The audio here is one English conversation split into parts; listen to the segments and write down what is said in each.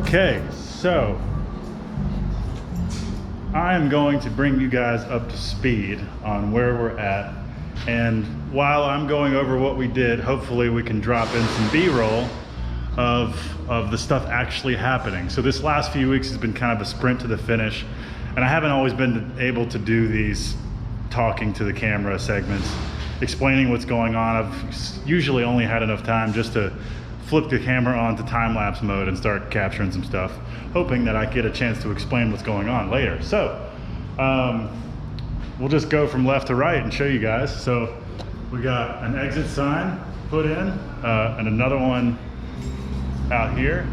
Okay, so I'm going to bring you guys up to speed on where we're at, and while I'm going over what we did, hopefully we can drop in some B-roll of the stuff actually happening. So this last few weeks has been kind of a sprint to the finish, and I haven't always been able to do these talking to the camera segments, explaining what's going on. I've usually only had enough time just to flip the camera on to time-lapse mode and start capturing some stuff, hoping that I get a chance to explain what's going on later. So we'll just go from left to right and show you guys. So we got an exit sign put in and another one out here.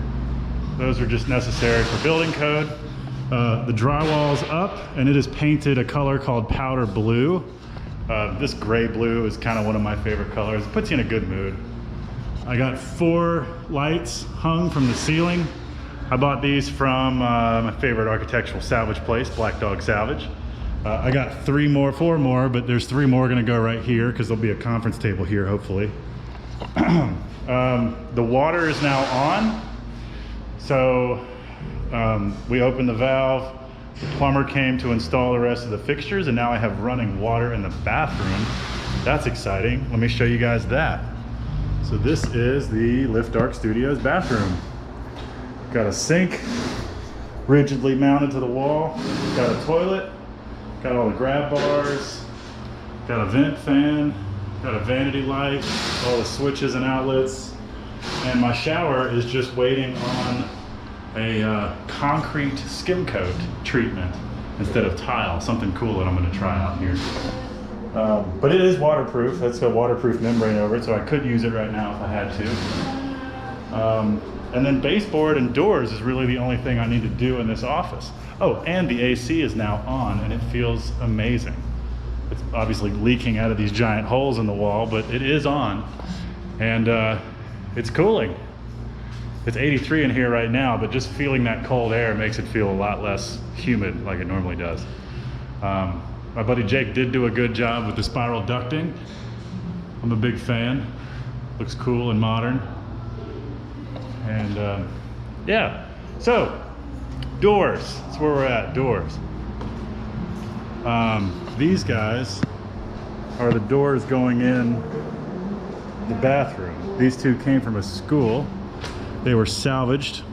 Those are just necessary for building code. The drywall's up and it is painted a color called powder blue. This gray blue is kind of one of my favorite colors. It puts you in a good mood. I got 4 lights hung from the ceiling. I bought these from my favorite architectural salvage place, Black Dog Salvage. I got 4 more, but there's 3 more gonna go right here because there'll be a conference table here, hopefully. The water is now on. So we opened the valve, the plumber came to install the rest of the fixtures, and now I have running water in the bathroom. That's exciting. Let me show you guys that. So this is the Lift Dark Studios bathroom. Got a sink rigidly mounted to the wall, got a toilet, got all the grab bars, got a vent fan, got a vanity light, all the switches and outlets, and my shower is just waiting on a concrete skim coat treatment instead of tile, something cool that I'm going to try out here. But it is waterproof. It's got a waterproof membrane over it, so I could use it right now if I had to. And then baseboard and doors is really the only thing I need to do in this office. Oh, and the AC is now on, and it feels amazing. It's obviously leaking out of these giant holes in the wall, but it is on, and it's cooling. It's 83 in here right now, but just feeling that cold air makes it feel a lot less humid like it normally does. My buddy Jake did do a good job with the spiral ducting. I'm a big fan. Looks cool and modern. And yeah, so doors, that's where we're at, doors. These guys are the doors going in the bathroom. These 2 came from a school. They were salvaged,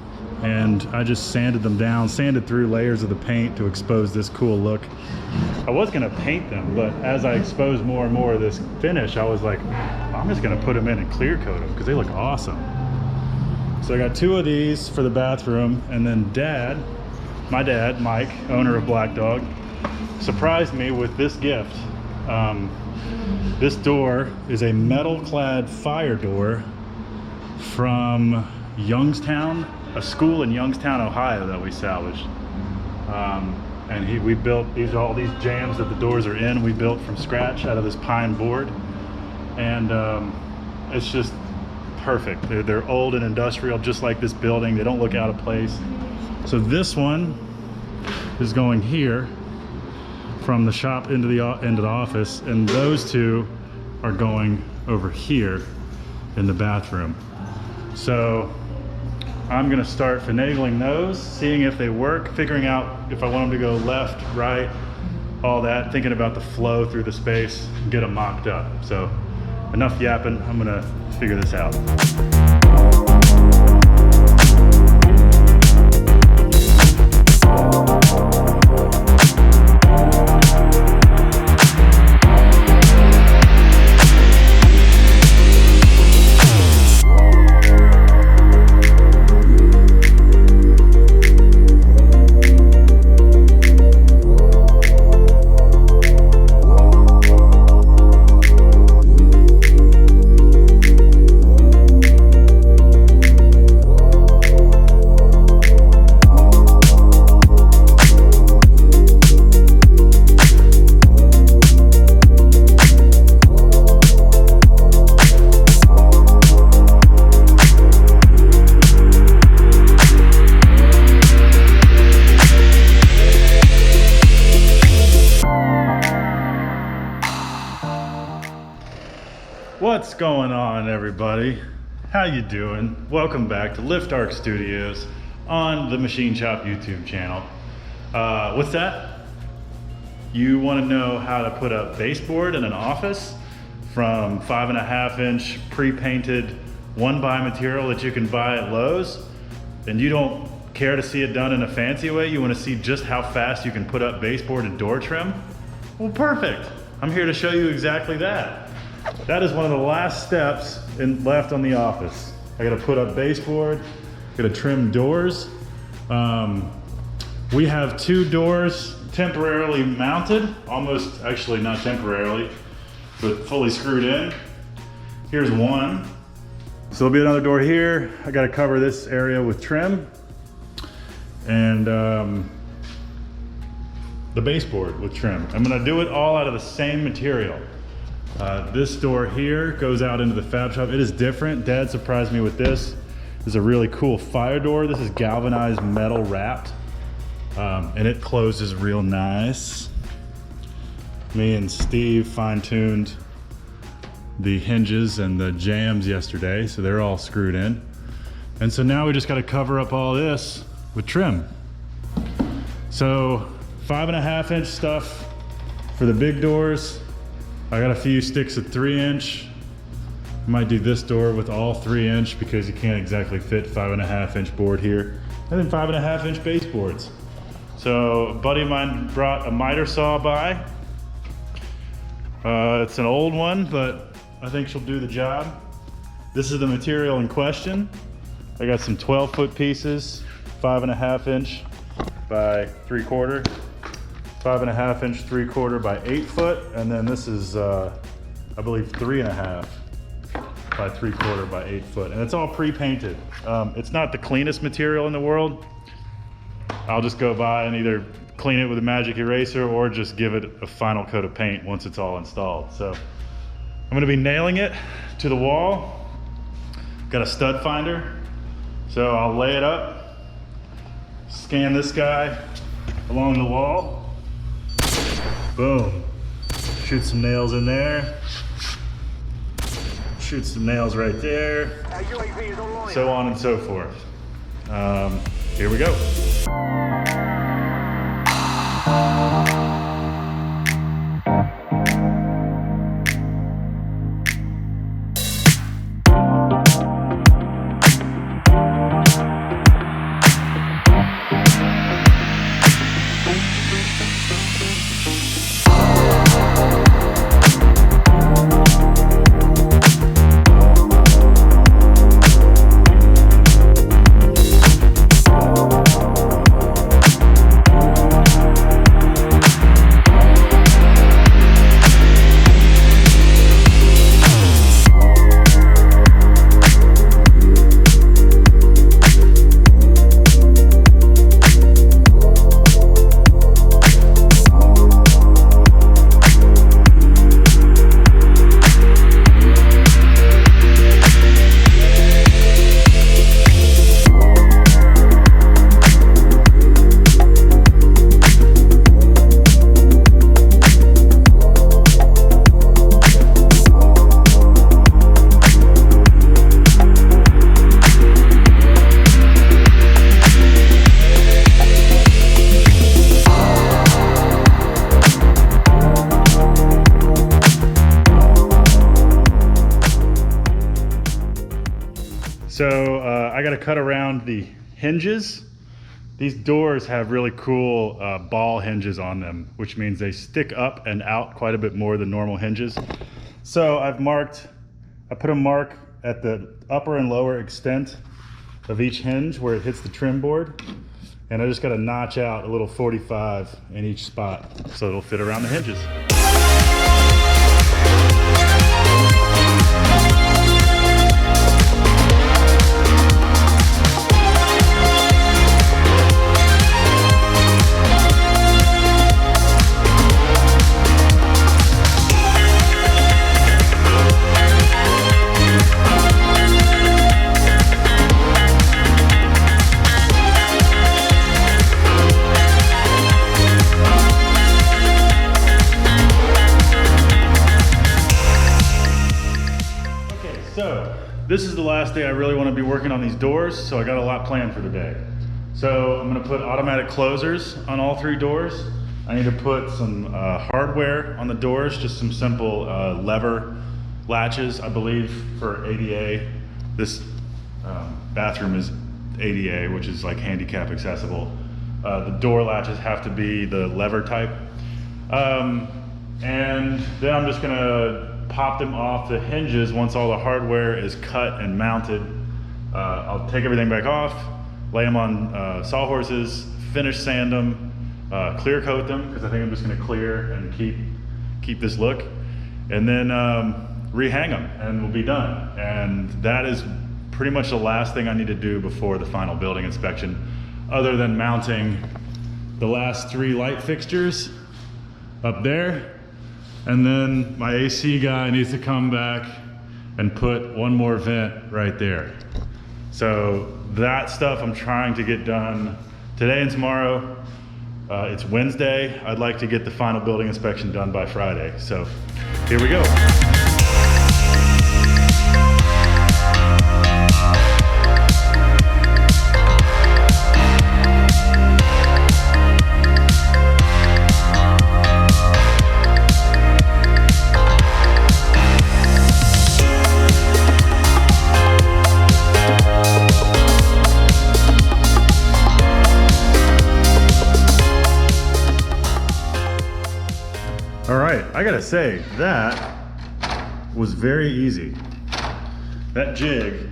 and I just sanded them down, sanded through layers of the paint to expose this cool look. I was gonna paint them, but as I exposed more and more of this finish, I was like, I'm just gonna put them in and clear coat them because they look awesome. So I got 2 of these for the bathroom, and then my dad, Mike, owner of Black Dog, surprised me with this gift. This door is a metal-clad fire door from Youngstown, a school in Youngstown, Ohio that we salvaged. And we built all these jambs that the doors are in, we built from scratch out of this pine board. And it's just perfect. They're old and industrial, just like this building. They don't look out of place. So this one is going here from the shop into the office, and those 2 are going over here in the bathroom. So I'm gonna start finagling those, seeing if they work, figuring out if I want them to go left, right, all that, thinking about the flow through the space, get them mocked up. So enough yapping, I'm gonna figure this out. What's going on, everybody? How you doing? Welcome back to Lift Dark Studios. on the Machine Shop YouTube channel. What's that? You want to know how to put a baseboard in an office from 5.5-inch pre-painted 1x material that you can buy at Lowe's, and you don't care to see it done in a fancy way? You want to see just how fast you can put up baseboard and door trim? Well, perfect. I'm here to show you exactly that. That is one of the last steps left on the office. I got to put up baseboard, got to trim doors. We have 2 doors temporarily mounted, almost, actually not temporarily, but fully screwed in. Here's one. So there'll be another door here. I got to cover this area with trim and the baseboard with trim. I'm going to do it all out of the same material. This door here goes out into the fab shop. It is different. Dad surprised me with this. This is a really cool fire door. This is galvanized metal wrapped, and it closes real nice. Me and Steve fine-tuned the hinges and the jambs yesterday, so they're all screwed in. And so now we just got to cover up all this with trim. So 5.5-inch stuff for the big doors. I got a few sticks of 3-inch. Might do this door with all 3-inch because you can't exactly fit 5.5-inch board here. And then 5.5-inch baseboards. So a buddy of mine brought a miter saw by. It's an old one, but I think she'll do the job. This is the material in question. I got some 12-foot pieces, 5.5-inch by 3/4. 5.5-inch 3/4 by 8-foot, and then this is I believe 3.5 by 3/4 by 8-foot, and it's all pre-painted. It's not the cleanest material in the world. I'll just go by and either clean it with a magic eraser or just give it a final coat of paint once it's all installed. So I'm going to be nailing it to the wall. Got a stud finder, so I'll lay it up, scan this guy along the wall. Boom. Shoot some nails in there. Shoot some nails right there. So on and so forth. Here we go. So I got to cut around the hinges. These doors have really cool ball hinges on them, which means they stick up and out quite a bit more than normal hinges. So I put a mark at the upper and lower extent of each hinge where it hits the trim board. And I just got to notch out a little 45 in each spot so it'll fit around the hinges. So this is the last day I really want to be working on these doors, so I got a lot planned for the day. So I'm gonna put automatic closers on all 3 doors. I need to put some hardware on the doors, just some simple lever latches, I believe, for ADA. This bathroom is ADA, which is like handicap accessible. The door latches have to be the lever type. And then I'm just gonna pop them off the hinges once all the hardware is cut and mounted. I'll take everything back off, lay them on sawhorses, finish sand them, clear coat them, because I think I'm just gonna clear and keep this look, and then rehang them, and we'll be done. And that is pretty much the last thing I need to do before the final building inspection, other than mounting the last 3 light fixtures up there. And then my AC guy needs to come back and put one more vent right there. So that stuff I'm trying to get done today and tomorrow. It's Wednesday. I'd like to get the final building inspection done by Friday. So here we go. All right, I gotta say, that was very easy. That jig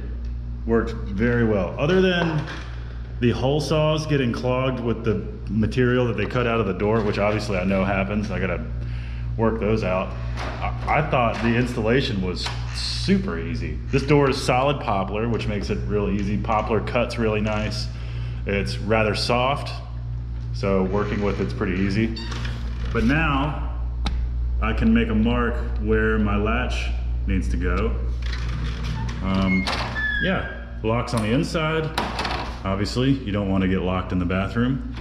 worked very well. Other than the hole saws getting clogged with the material that they cut out of the door, which obviously I know happens, I gotta work those out. I thought the installation was super easy. This door is solid poplar, which makes it real easy. Poplar cuts really nice. It's rather soft, so working with it's pretty easy. But now, I can make a mark where my latch needs to go. Yeah, locks on the inside. Obviously, you don't want to get locked in the bathroom.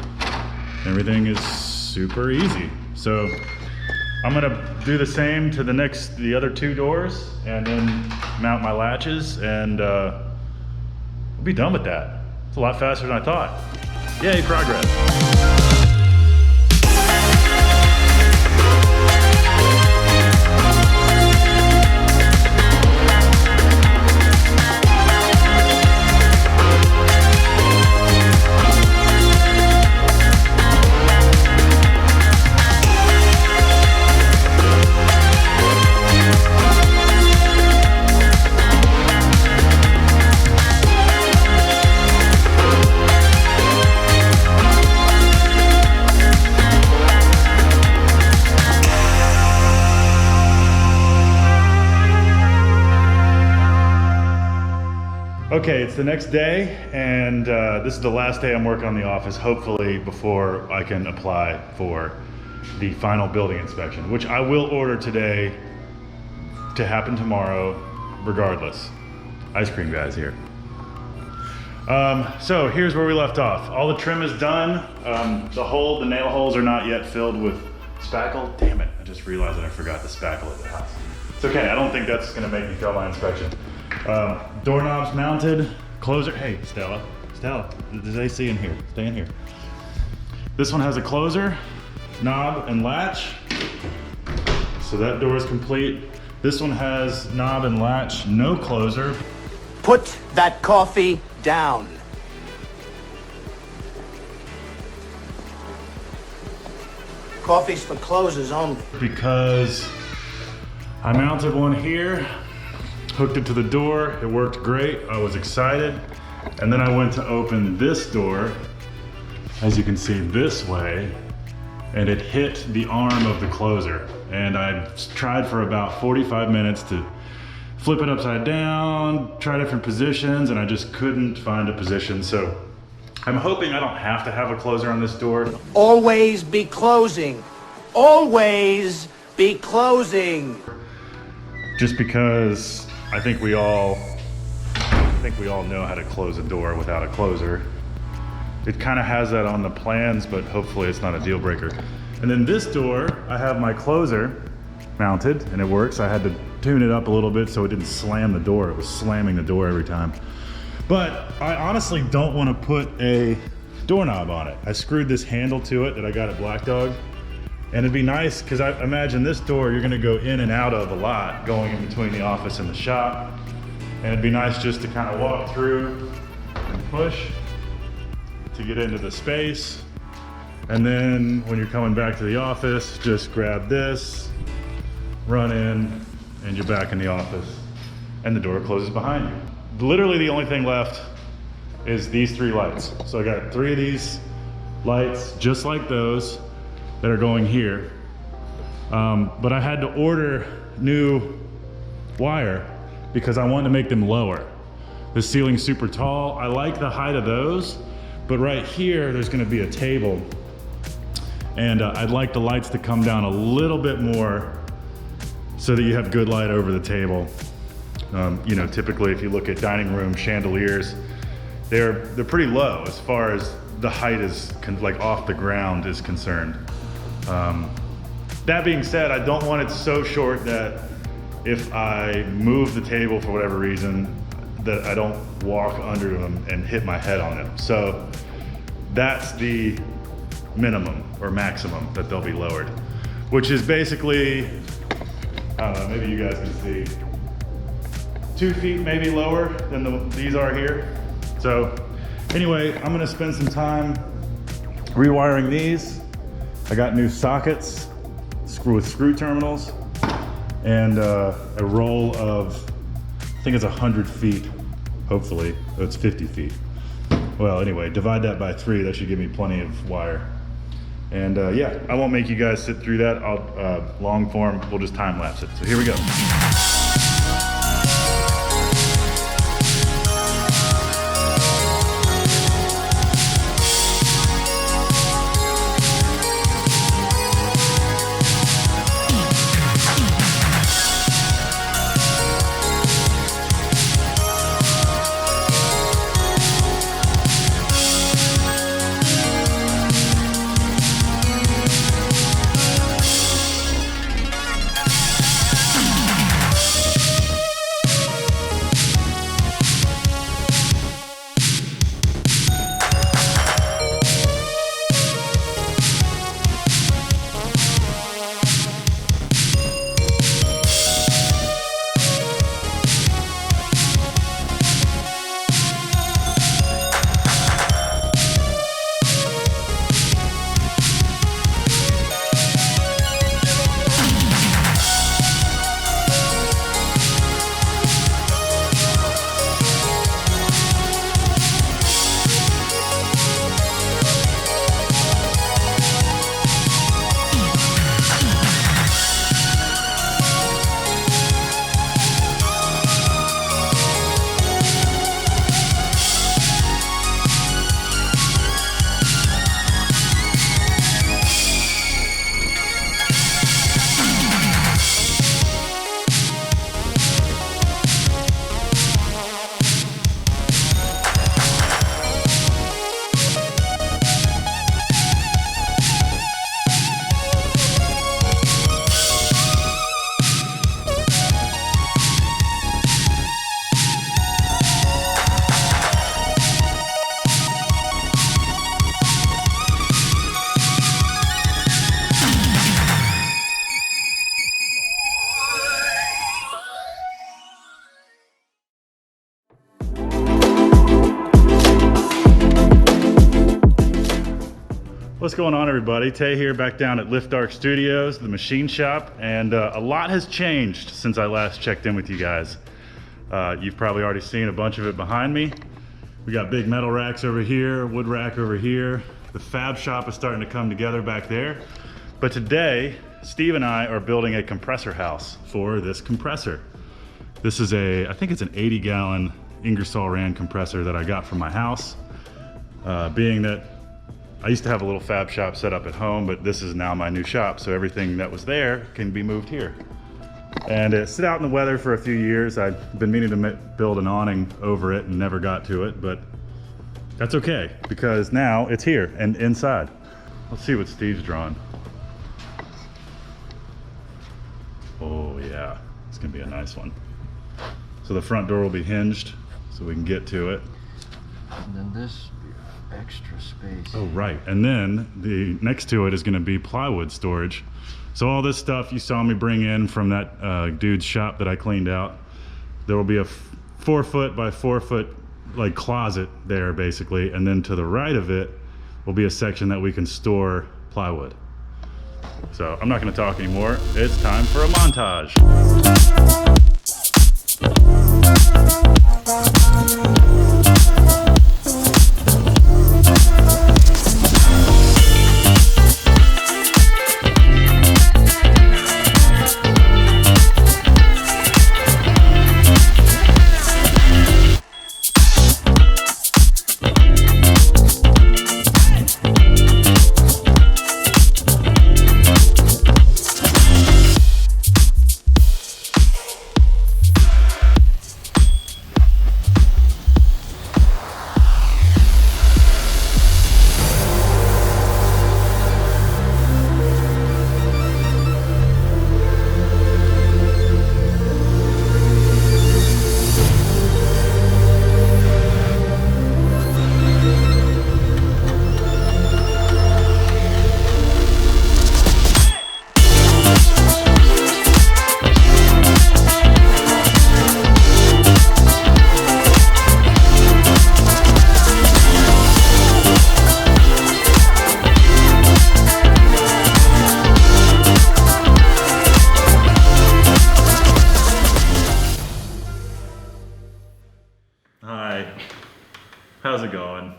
Everything is super easy. So I'm gonna do the same to the other 2 doors, and then mount my latches, and we'll be done with that. It's a lot faster than I thought. Yay, progress. Okay, it's the next day, and this is the last day I'm working on the office, hopefully before I can apply for the final building inspection, which I will order today to happen tomorrow regardless. Ice cream guy's here. So here's where we left off. All the trim is done. The nail holes are not yet filled with spackle. Damn it, I just realized that I forgot the spackle at the house. It's okay, I don't think that's gonna make me fail my inspection. Doorknobs mounted, closer. Hey, Stella, there's AC in here. Stay in here. This one has a closer, knob, and latch. So that door is complete. This one has knob and latch, no closer. Put that coffee down. Coffee's for closers only. Because I mounted one here, hooked it to the door, it worked great, I was excited. And then I went to open this door, as you can see this way, and it hit the arm of the closer. And I tried for about 45 minutes to flip it upside down, try different positions, and I just couldn't find a position. So I'm hoping I don't have to have a closer on this door. Always be closing. Always be closing. Just because I think we all know how to close a door without a closer. It kind of has that on the plans, but hopefully it's not a deal breaker. And then this door, I have my closer mounted and it works. I had to tune it up a little bit so it didn't slam the door. It was slamming the door every time. But I honestly don't want to put a doorknob on it. I screwed this handle to it that I got at Black Dog. And it'd be nice, because I imagine this door you're gonna go in and out of a lot, going in between the office and the shop. And it'd be nice just to kind of walk through and push to get into the space. And then when you're coming back to the office, just grab this, run in, and you're back in the office. And the door closes behind you. Literally the only thing left is these 3 lights. So I got 3 of these lights, just like those, that are going here. But I had to order new wire because I wanted to make them lower. The ceiling's super tall. I like the height of those, but right here, there's gonna be a table. And I'd like the lights to come down a little bit more so that you have good light over the table. You know, typically if you look at dining room chandeliers, they're pretty low as far as the height is like off the ground is concerned. That being said, I don't want it so short that if I move the table for whatever reason, that I don't walk under them and hit my head on it. So that's the minimum or maximum that they'll be lowered, which is basically, I don't know, maybe you guys can see, 2 feet maybe lower than these are here. So anyway, I'm gonna spend some time rewiring these. I got new sockets with screw terminals and a roll of, I think it's 100 feet, hopefully. It's 50 feet. Well, anyway, divide that by 3, that should give me plenty of wire. And yeah, I won't make you guys sit through that. I'll long form, we'll just time lapse it. So here we go. What's going on, everybody? Tay here, back down at Lift Arc Studios, the machine shop, and a lot has changed since I last checked in with you guys. You've probably already seen a bunch of it behind me. We got big metal racks over here, wood rack over here. The fab shop is starting to come together back there. But today, Steve and I are building a compressor house for this compressor. This is I think it's an 80-gallon Ingersoll Rand compressor that I got from my house. Being that I used to have a little fab shop set up at home, but this is now my new shop, so everything that was there can be moved here. And it sit out in the weather for a few years. I'd been meaning to build an awning over it and never got to it, but that's okay, because now it's here and inside. Let's see what Steve's drawn. Oh yeah, it's gonna be a nice one. So the front door will be hinged, so we can get to it. And then this extra space. Oh, right. And then the next to it is going to be plywood storage. So all this stuff you saw me bring in from that dude's shop that I cleaned out, there will be a 4 foot by 4 foot like closet there basically. And then to the right of it will be a section that we can store plywood. So I'm not going to talk anymore. It's time for a montage. Hi, how's it going?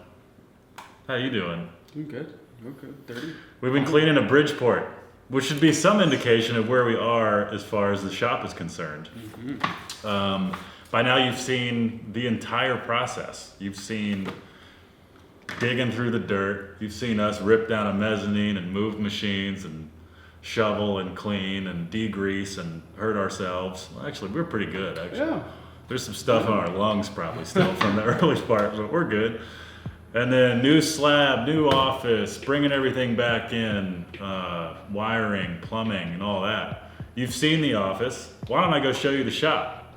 How you doing? I'm good. Okay, 30. We've been cleaning a Bridgeport, which should be some indication of where we are as far as the shop is concerned. By now you've seen the entire process. You've seen digging through the dirt. You've seen us rip down a mezzanine and move machines and shovel and clean and degrease and hurt ourselves. Well, actually, we're pretty good, actually. Yeah. There's some stuff in our lungs probably still from the early part, but we're good. And then new slab, new office, bringing everything back in, wiring, plumbing, and all that. You've seen the office. Why don't I go show you the shop?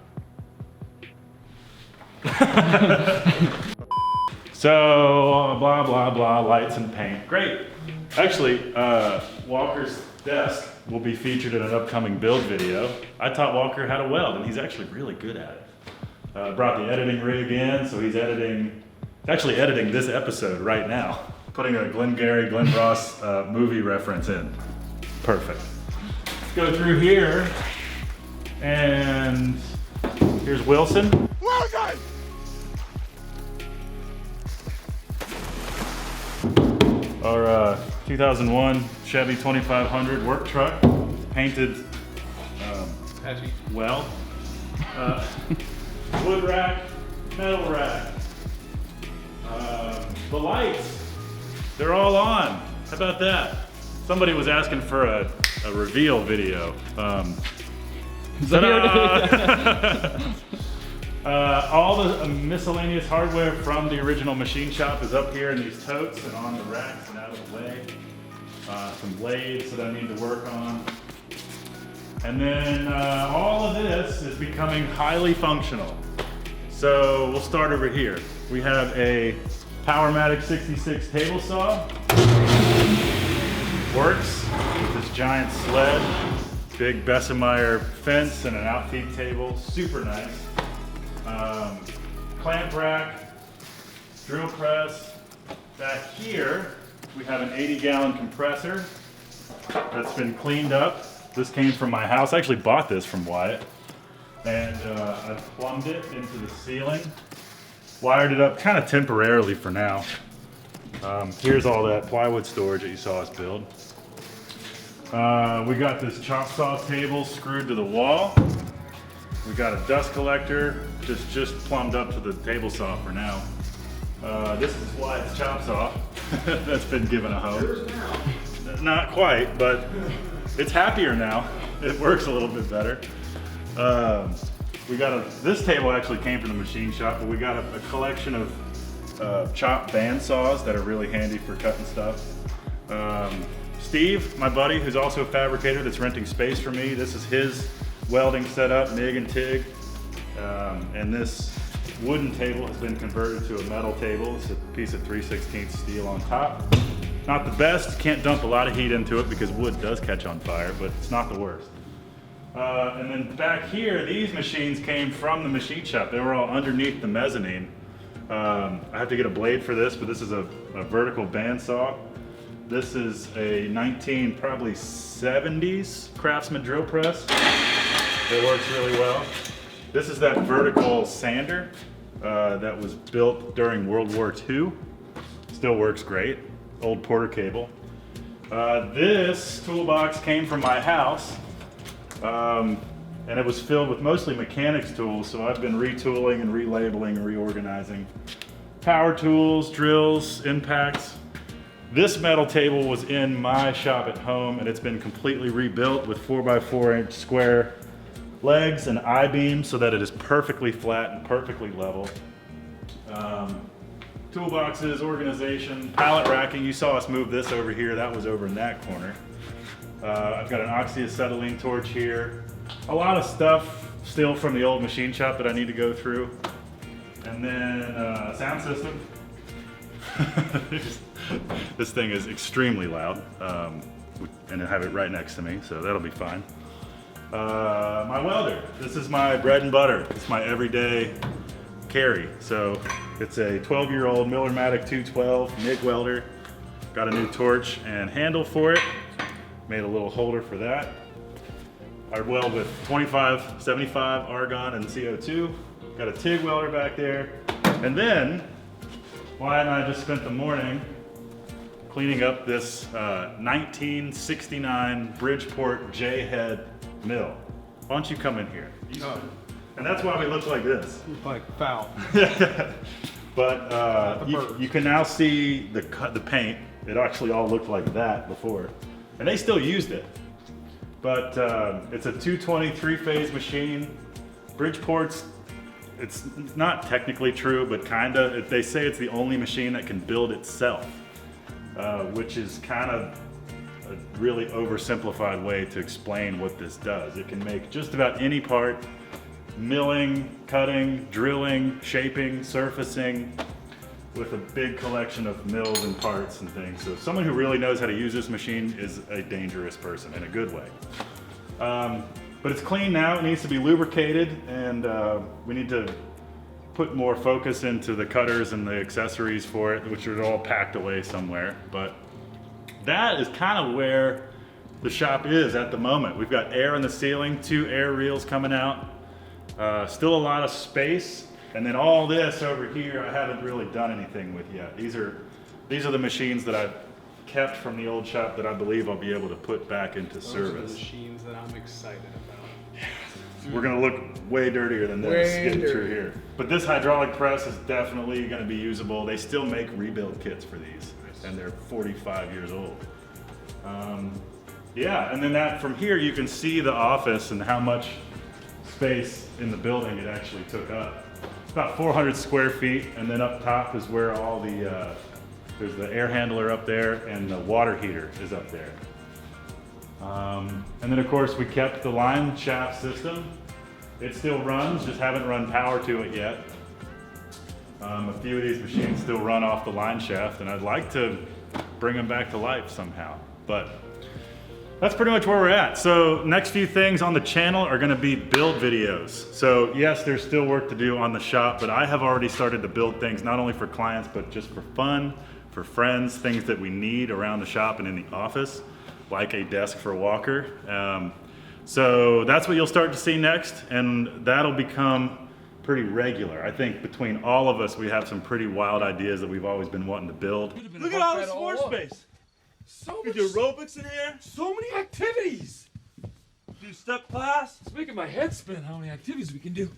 So, blah, blah, blah, lights and paint. Great. Actually, Walker's desk will be featured in an upcoming build video. I taught Walker how to weld, and he's actually really good at it. Brought the editing rig in, so he's actually editing this episode right now. Putting a Glengarry, Glen Ross movie reference in. Perfect. Let's go through here, and here's Wilson. Wilson! Our 2001 Chevy 2500 work truck, painted well. Wood rack, metal rack. The lights, they're all on. How about that? Somebody was asking for a reveal video. All the miscellaneous hardware from the original machine shop is up here in these totes and on the racks and out of the way. Some blades that I need to work on. And then all of this is becoming highly functional. So we'll start over here. We have a Powermatic 66 table saw. Works with this giant sled, big Bessemeyer fence and an outfeed table, super nice. Clamp rack, drill press. Back here, we have an 80-gallon compressor that's been cleaned up. This came from my house. I actually bought this from Wyatt. And I plumbed it into the ceiling. Wired it up kind of temporarily for now. Here's all that plywood storage that you saw us build. We got this chop saw table screwed to the wall. We got a dust collector just plumbed up to the table saw for now. This is Wyatt's chop saw that's been given a hose. Not quite, but it's happier now. It works a little bit better. We got this table actually came from the machine shop, but we got a collection of chop band saws that are really handy for cutting stuff. Steve, my buddy, who's also a fabricator that's renting space for me, this is his welding setup, MIG and TIG. And this wooden table has been converted to a metal table. It's a piece of 3/16 steel on top. Not the best, can't dump a lot of heat into it because wood does catch on fire, but it's not the worst. And then back here, these machines came from the machine shop. They were all underneath the mezzanine. I have to get a blade for this, but this is a vertical bandsaw. This is a probably 70s Craftsman drill press. It works really well. This is that vertical sander that was built during World War II. Still works great. Old Porter cable. This toolbox came from my house, and it was filled with mostly mechanics tools, so I've been retooling and relabeling and reorganizing. Power tools, drills, impacts. This metal table was in my shop at home, and it's been completely rebuilt with 4x4 square legs and I-beams so that it is perfectly flat and perfectly level. Toolboxes, organization, pallet racking. You saw us move this over here. That was over in that corner. I've got an oxyacetylene torch here. A lot of stuff still from the old machine shop that I need to go through. And then sound system. This thing is extremely loud, and I have it right next to me, so that'll be fine. My welder. This is my bread and butter. It's my everyday carry. So it's a 12-year-old Miller-Matic 212 MIG welder. Got a new torch and handle for it. Made a little holder for that. I weld with 25, 75 argon and CO2. Got a TIG welder back there. And then Wyatt and I just spent the morning cleaning up this 1969 Bridgeport J-head mill. Why don't you come in here? And that's why we look like this. Like foul. But you can now see the paint. It actually all looked like that before. And they still used it. But it's a 220 3-phase machine. Bridgeport's, it's not technically true, but kinda. They say it's the only machine that can build itself, which is kind of a really oversimplified way to explain what this does. It can make just about any part, milling, cutting, drilling, shaping, surfacing, with a big collection of mills and parts and things. So someone who really knows how to use this machine is a dangerous person in a good way. But it's clean now, it needs to be lubricated, and we need to put more focus into the cutters and the accessories for it, which are all packed away somewhere. But that is kind of where the shop is at the moment. We've got air in the ceiling, 2 air reels coming out, still a lot of space. And then all this over here, I haven't really done anything with yet. These are the machines that I've kept from the old shop that I believe I'll be able to put back into service. Those are the machines that I'm excited about. We're gonna look way dirtier than this getting through here. But this hydraulic press is definitely gonna be usable. They still make rebuild kits for these, and they're 45 years old. Yeah, and then that from here you can see the office and how much space in the building it actually took up. It's about 400 square feet, and then up top is where all the, there's the air handler up there, and the water heater is up there. And then of course we kept the line shaft system. It still runs, just haven't run power to it yet. A few of these machines still run off the line shaft, and I'd like to bring them back to life somehow. But that's pretty much where we're at. So next few things on the channel are gonna be build videos. So yes, there's still work to do on the shop, but I have already started to build things not only for clients, but just for fun, for friends, things that we need around the shop and in the office, like a desk for Walker. So that's what you'll start to see next, and that'll become pretty regular. I think between all of us, we have some pretty wild ideas that we've always been wanting to build. Look at all this floor space. So We much, do aerobics in here. so many activities. Do step class. It's making my head spin how many activities we can do.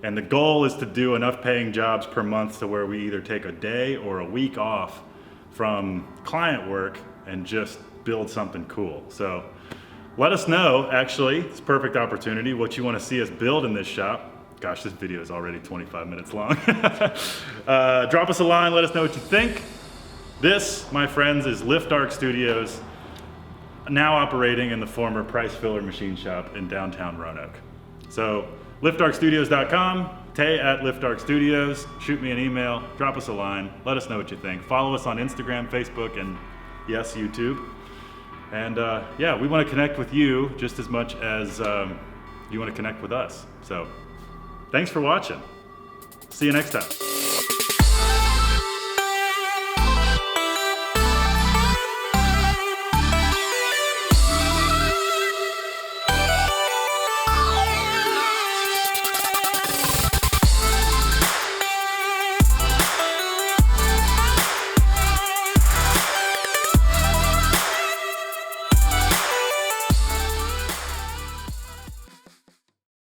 And the goal is to do enough paying jobs per month to where we either take a day or a week off from client work and just build something cool. So let us know, actually, it's a perfect opportunity, what you want to see us build in this shop. Gosh, this video is already 25 minutes long. Drop us a line, let us know what you think. This, my friends, is Lift Arc Studios, now operating in the former Price Filler Machine Shop in downtown Roanoke. So, liftarcstudios.com, Tay at Lift Arc Studios. Shoot me an email, drop us a line, let us know what you think. Follow us on Instagram, Facebook, and yes, YouTube. And yeah, we want to connect with you just as much as you want to connect with us. So thanks for watching. See you next time.